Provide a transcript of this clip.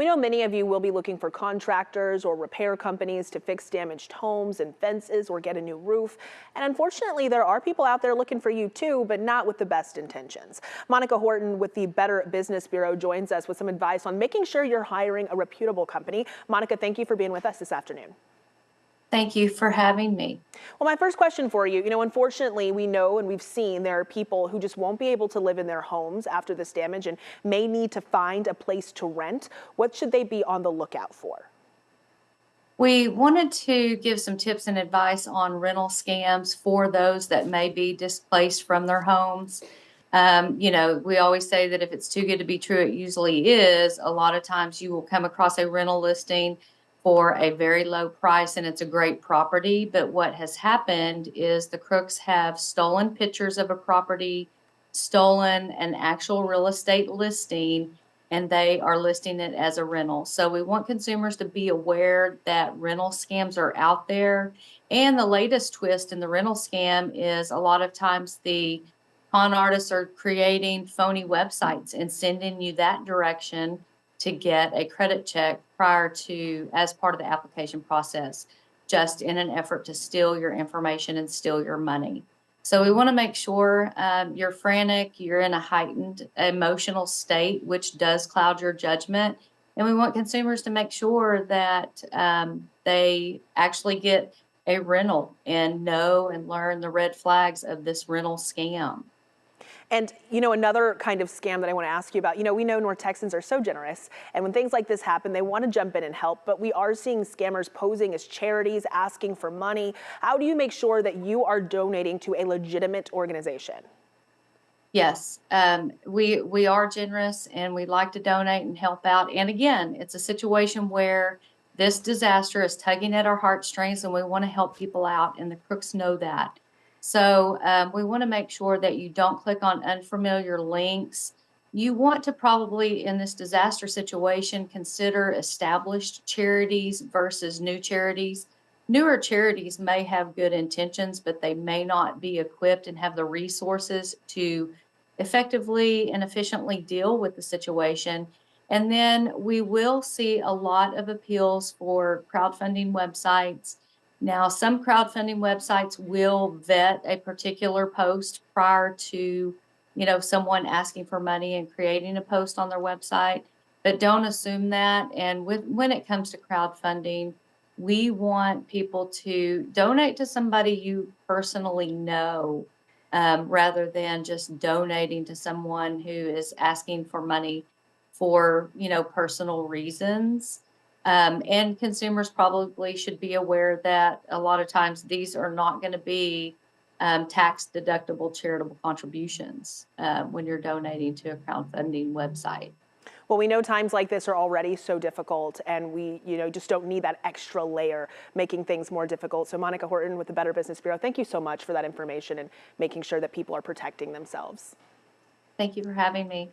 We know many of you will be looking for contractors or repair companies to fix damaged homes and fences or get a new roof. And unfortunately, there are people out there looking for you too, but not with the best intentions. Monica Horton with the Better Business Bureau joins us with some advice on making sure you're hiring a reputable company. Monica, thank you for being with us this afternoon. Thank you for having me. Well, my first question for you, unfortunately, we know and we've seen there are people who just won't be able to live in their homes after this damage and may need to find a place to rent. What should they be on the lookout for? We wanted to give some tips and advice on rental scams for those that may be displaced from their homes. We always say that if it's too good to be true, it usually is. A lot of times you will come across a rental listing for a very low price and it's a great property. But what has happened is the crooks have stolen pictures of a property, stolen an actual real estate listing, and they are listing it as a rental. So we want consumers to be aware that rental scams are out there. And the latest twist in the rental scam is a lot of times the con artists are creating phony websites and sending you that direction to get a credit check prior to, as part of the application process, just in an effort to steal your information and steal your money. So we want to make sure you're frantic, you're in a heightened emotional state, which does cloud your judgment. And we want consumers to make sure that they actually get a rental and know and learn the red flags of this rental scam. And, another kind of scam that I want to ask you about, we know North Texans are so generous, and when things like this happen, they want to jump in and help, but we are seeing scammers posing as charities, asking for money. How do you make sure that you are donating to a legitimate organization? Yes, we are generous and we like to donate and help out. And again, it's a situation where this disaster is tugging at our heartstrings, and we want to help people out, and the crooks know that. So we want to make sure that you don't click on unfamiliar links. You want to probably, in this disaster situation, consider established charities versus new charities. Newer charities may have good intentions, but they may not be equipped and have the resources to effectively and efficiently deal with the situation. And then we will see a lot of appeals for crowdfunding websites. Now, some crowdfunding websites will vet a particular post prior to, someone asking for money and creating a post on their website, but don't assume that. And when it comes to crowdfunding, we want people to donate to somebody you personally know, rather than just donating to someone who is asking for money for, personal reasons. And consumers probably should be aware that a lot of times these are not going to be tax deductible charitable contributions when you're donating to a crowdfunding website. Well, we know times like this are already so difficult, and we, just don't need that extra layer making things more difficult. So Monica Horton with the Better Business Bureau, thank you so much for that information and making sure that people are protecting themselves. Thank you for having me.